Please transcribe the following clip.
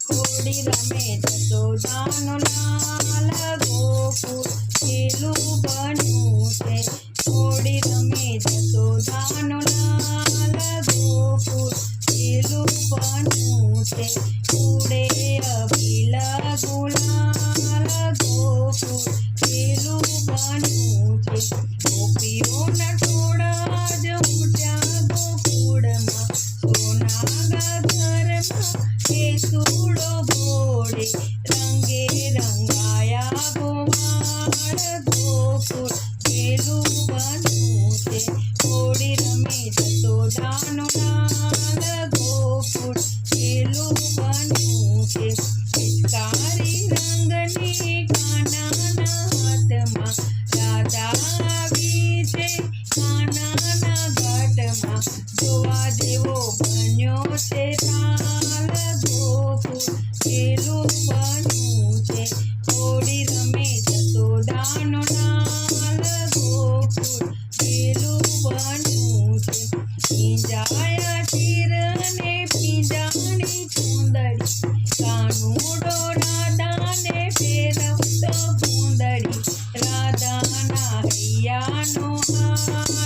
થોડી રમે જશોદાનો લાલ ગોકુળ ખેલું બન્યું છે. થોડી રમે જશોદાનો લાલ ગોકુળ ખેલું બન્યું છે. ઉડે અભિલ ગુલાલ ગોકુળ ખેલું બન્યું છે. ગોપીઓના ટોળા જ ઉમટ્યા ગોકુળમાં, સોના ઘરમાં કેસુડો ઘોડે, રંગે રંગાયા ગોવાળ ગોકુળ ખેલું બન્યું છે. થોડી રમે જશોદાનો લાલ ગોકુળ ખેલું બન્યું છે. પિચકારી રંગની કાનાના હાથમાં, રાધા આવી છે કાનાના ઘાટમાં, જોવા જેવો બન્યો છે તાલ ગોકુળ ખેલું બન્યું છે. થોડી રમે જશોદાનો લાલ ગોકુળ ખેલું બન્યું છે. પીંજાયા તીરને પીંજાની ચૂંદડી, કાનુડો રાધાને ફેરવતો ગુંદડી, રાધાના હૈયાનો હાર